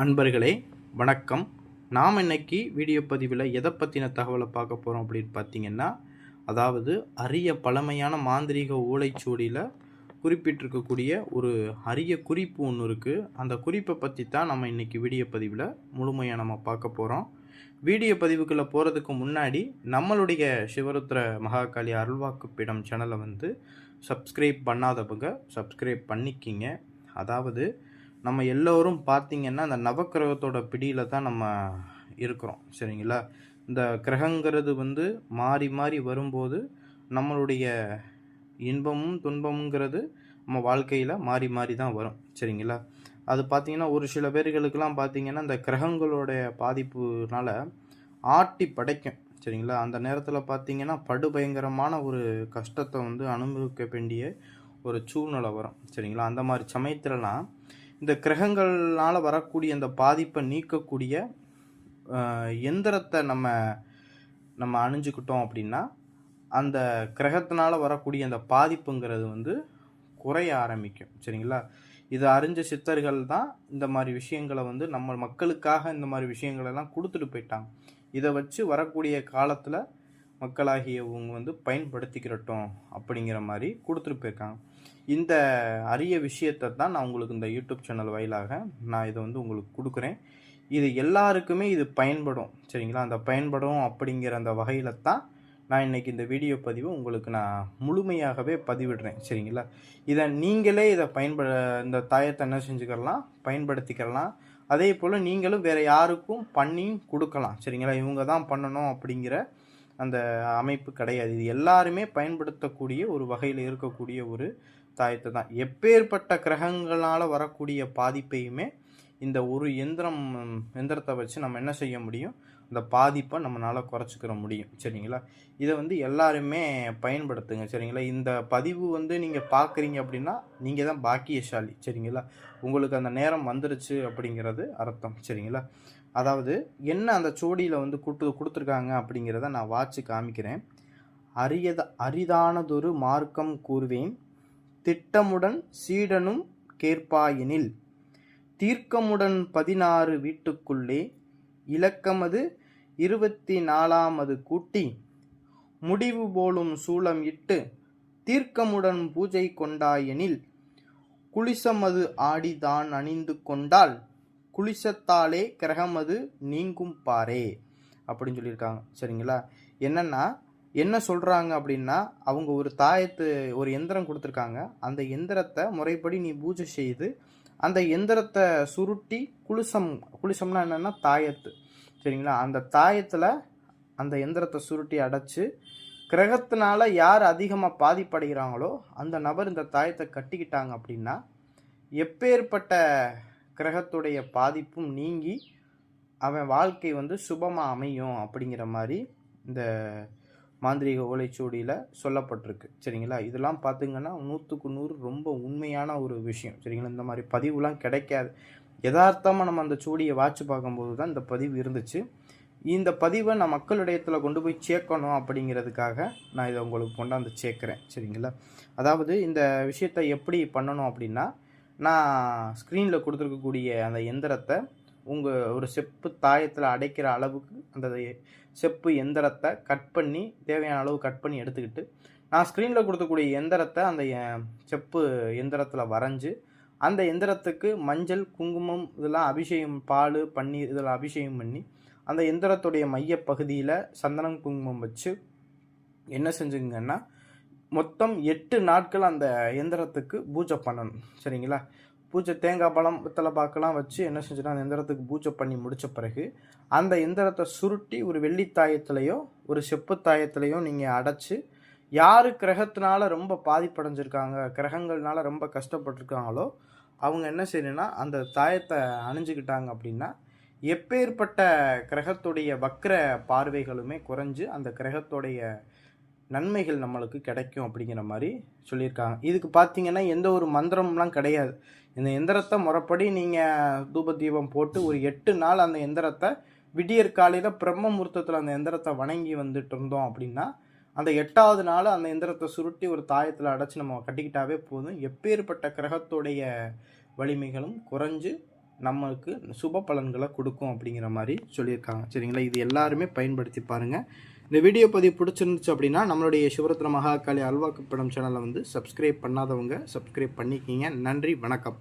அன்பர்களே வணக்கம். நாம் இன்னைக்கு வீடியோ பதிவில் எதை பற்றின தகவலை பார்க்க போகிறோம் அப்படின்னு பார்த்தீங்கன்னா, அதாவது அரிய பழமையான மாந்திரீக ஓலைச்சுவடியில் குறிப்பிட்டிருக்கக்கூடிய ஒரு அரிய குறிப்பு ஒன்று இருக்குது. அந்த குறிப்பை பற்றி தான் நம்ம இன்றைக்கி வீடியோ பதிவில் முழுமையாக நம்ம பார்க்க போகிறோம். வீடியோ பதிவுக்குள்ளே போகிறதுக்கு முன்னாடி நம்மளுடைய சிவருத்ர மகாகாளி அருள்வாக்கு பீடம் சேனலை சப்ஸ்கிரைப் பண்ணாதவங்க சப்ஸ்கிரைப் பண்ணிக்கிங்க. அதாவது நம்ம எல்லோரும் பார்த்திங்கன்னா அந்த நவக்கிரகத்தோட பிடியில் தான் நம்ம இருக்கிறோம், சரிங்களா? இந்த கிரகங்கிறது மாறி மாறி வரும்போது நம்மளுடைய இன்பமும் துன்பமுங்கிறது நம்ம வாழ்க்கையில் மாறி மாறி தான் வரும், சரிங்களா? அது பார்த்திங்கன்னா ஒரு சில பேர்களுக்கெல்லாம் பார்த்திங்கன்னா இந்த கிரகங்களுடைய பாதிப்புனால ஆட்டி படைக்கும், சரிங்களா? அந்த நேரத்தில் பார்த்திங்கன்னா படுபயங்கரமான ஒரு கஷ்டத்தை அனுபவிக்க வேண்டிய ஒரு சூழ்நிலை வரும், சரிங்களா? அந்த மாதிரி சமயத்துலலாம் இந்த கிரகங்கள்னால் வரக்கூடிய அந்த பாதிப்பை நீக்கக்கூடிய எந்திரத்தை நம்ம அணிஞ்சுக்கிட்டோம் அப்படின்னா அந்த கிரகத்தினால் வரக்கூடிய அந்த பாதிப்புங்கிறது குறைய ஆரம்பிக்கும், சரிங்களா? இதை அறிஞ்ச சித்தர்கள் தான் இந்த மாதிரி விஷயங்களை நம்ம மக்களுக்காக இந்த மாதிரி விஷயங்களெல்லாம் கொடுத்துட்டு போயிட்டாங்க. இதை வச்சு வரக்கூடிய காலத்தில் மக்களாகியவங்க பயன்படுத்திக்கிறட்டும் அப்படிங்கிற மாதிரி கொடுத்துட்டு போயிருக்காங்க. இந்த அரிய விஷயத்தை தான் நான் உங்களுக்கு இந்த யூடியூப் சேனல் வாயிலாக நான் இதை உங்களுக்கு கொடுக்குறேன். இது எல்லாருக்குமே இது பயன்படும், சரிங்களா? அந்த பயன்படும் அப்படிங்கிற அந்த வகையில் தான் நான் இன்றைக்கி இந்த வீடியோ பதிவு உங்களுக்கு நான் முழுமையாகவே பதிவிடுறேன், சரிங்களா? இதை நீங்களே இதை இந்த தாயத்தை என்ன செஞ்சுக்கலாம், பயன்படுத்திக்கலாம். அதே போல் நீங்களும் வேறு யாருக்கும் பண்ணி கொடுக்கலாம், சரிங்களா? இவங்க தான் பண்ணணும் அப்படிங்கிற அந்த அமைப்பு கிடையாது. இது எல்லாருமே பயன்படுத்தக்கூடிய ஒரு வகையில் இருக்கக்கூடிய ஒரு தாயத்தை தான். எப்பேற்பட்ட கிரகங்களால் வரக்கூடிய பாதிப்பையுமே இந்த ஒரு எந்திரத்தை வச்சு நம்ம என்ன செய்ய முடியும், அந்த பாதிப்பை நம்மளால் குறைச்சிக்கிற முடியும், சரிங்களா? இதை எல்லாருமே பயன்படுத்துங்க, சரிங்களா? இந்த பதிவு நீங்கள் பார்க்குறீங்க அப்படின்னா நீங்கள் தான் பாக்கியசாலி, சரிங்களா? உங்களுக்கு அந்த நேரம் வந்துருச்சு அப்படிங்கிறது அர்த்தம், சரிங்களா? அதாவது என்ன அந்த சோடியில் கொடுத்துருக்காங்க அப்படிங்கிறத நான் வாட்சி காமிக்கிறேன். அரிதானதொரு மார்க்கம் கூறுவேன், திட்டமுடன் சீடனும் கேட்பாயினில், தீர்க்கமுடன் 16 வீட்டுக்குள்ளே, இலக்கமது 24 கூட்டி, முடிவு போலும் சூளம் இட்டு, தீர்க்கமுடன் பூஜை கொண்டாயெனில், குளிசமது ஆடிதான் அணிந்து கொண்டால், குளிசத்தாலே கிரகமது நீங்கும் பாரே அப்படின்னு சொல்லியிருக்காங்க, சரிங்களா? என்னன்னா என்ன சொல்கிறாங்க அப்படின்னா, அவங்க ஒரு ஒரு எந்திரம் கொடுத்துருக்காங்க. அந்த எந்திரத்தை முறைப்படி நீ பூஜை செய்து அந்த எந்திரத்தை சுருட்டி குளிசம்னா என்னென்னா தாயத்து, சரிங்களா? அந்த தாயத்தில் அந்த எந்திரத்தை சுருட்டி அடைச்சி கிரகத்தினால யார் அதிகமாக பாதிப்படைகிறாங்களோ அந்த நபர் இந்த தாயத்தை கட்டிக்கிட்டாங்க அப்படின்னா எப்பேற்பட்ட கிரகத்துடைய பாதிப்பும் நீங்கி அவன் வாழ்க்கை சுபமாக அமையும் அப்படிங்கிற மாதிரி இந்த மாந்திரீக ஓலைச்சுவடியில் சொல்லப்பட்டிருக்கு, சரிங்களா? இதெல்லாம் பார்த்திங்கன்னா 100க்கு 100 ரொம்ப உண்மையான ஒரு விஷயம், சரிங்களா? இந்த மாதிரி பதிவுலாம் கிடைக்காது. யதார்த்தமாக நம்ம அந்த சூடியை வாட்சி பார்க்கும்போது தான் இந்த பதிவு இருந்துச்சு. இந்த பதிவை நான் மக்களிடத்தில் கொண்டு போய் சேர்க்கணும் அப்படிங்கிறதுக்காக நான் இதை உங்களுக்கு கொண்டாந்து சேர்க்குறேன், சரிங்களா? அதாவது இந்த விஷயத்தை எப்படி பண்ணணும் அப்படின்னா, நான் ஸ்க்ரீனில் கொடுத்துருக்கக்கூடிய அந்த எந்திரத்தை ஒரு செப்பு தாயத்தில் அடைக்கிற அளவுக்கு அந்த செப்பு எந்திரத்தை கட் பண்ணி தேவையான அளவு கட் பண்ணி எடுத்துக்கிட்டு, நான் ஸ்க்ரீனில் கொடுக்கக்கூடிய எந்திரத்தை அந்த செப்பு எந்திரத்தில் வரைஞ்சி அந்த எந்திரத்துக்கு மஞ்சள் குங்குமம் இதெல்லாம் அபிஷேகம், பால் பன்னீர் இதெல்லாம் அபிஷேகம் பண்ணி அந்த எந்திரத்துடைய மையப்பகுதியில் சந்தனம் குங்குமம் வச்சு என்ன செஞ்சுங்கன்னா மொத்தம் 8 நாட்கள் அந்த எந்திரத்துக்கு பூஜை பண்ணணும், சரிங்களா? பூஜை தேங்காய் பழம் வெத்தலை பாக்கெல்லாம் வச்சு என்ன செஞ்சுன்னா அந்த எந்திரத்துக்கு பூஜை பண்ணி முடித்த பிறகு அந்த எந்திரத்தை சுருட்டி ஒரு வெள்ளித்தாயத்துலேயோ ஒரு செப்பு தாயத்துலேயோ நீங்கள் அடைச்சி யார் கிரகத்தினால ரொம்ப பாதிப்படைஞ்சிருக்காங்க, கிரகங்கள்னால ரொம்ப கஷ்டப்பட்டுருக்காங்களோ அவங்க என்ன செய்யணுன்னா அந்த தாயத்தை அணிஞ்சுக்கிட்டாங்க அப்படின்னா எப்பேற்பட்ட கிரகத்துடைய வக்ர பார்வைகளுமே குறைஞ்சு அந்த கிரகத்துடைய நன்மைகள் நம்மளுக்கு கிடைக்கும் அப்படிங்கிற மாதிரி சொல்லியிருக்காங்க. இதுக்கு பார்த்தீங்கன்னா எந்த ஒரு மந்திரம்லாம் கிடையாது. இந்த எந்திரத்தை முறைப்படி நீங்கள் தூப தீபம் போட்டு ஒரு 8 நாள் அந்த எந்திரத்தை விடியற் காலையில் பிரம்ம முகூர்த்தத்தில் அந்த எந்திரத்தை வணங்கி வந்துட்டு இருந்தோம் அப்படின்னா அந்த 8வது நாள் அந்த எந்திரத்தை சுருட்டி ஒரு தாயத்தில் அடைச்சி நம்ம கட்டிக்கிட்டாவே போதும். எப்பேற்பட்ட கிரகத்துடைய வலிமைகளும் குறைஞ்சு நம்மளுக்கு சுப பலன்களை கொடுக்கும் அப்படிங்கிற மாதிரி சொல்லியிருக்காங்க. சரிங்களா, இது எல்லாருமே பயன்படுத்தி பாருங்கள். இந்த வீடியோ பதிவு பிடிச்சிருந்துச்சு அப்படின்னா நம்மளுடைய சிவரத்ன மகாகாளி அல்வாக்குப்படம் சேனலை வந்து சப்ஸ்கிரைப் பண்ணாதவங்க சப்ஸ்கிரைப் பண்ணிக்கிங்க. நன்றி, வணக்கம்.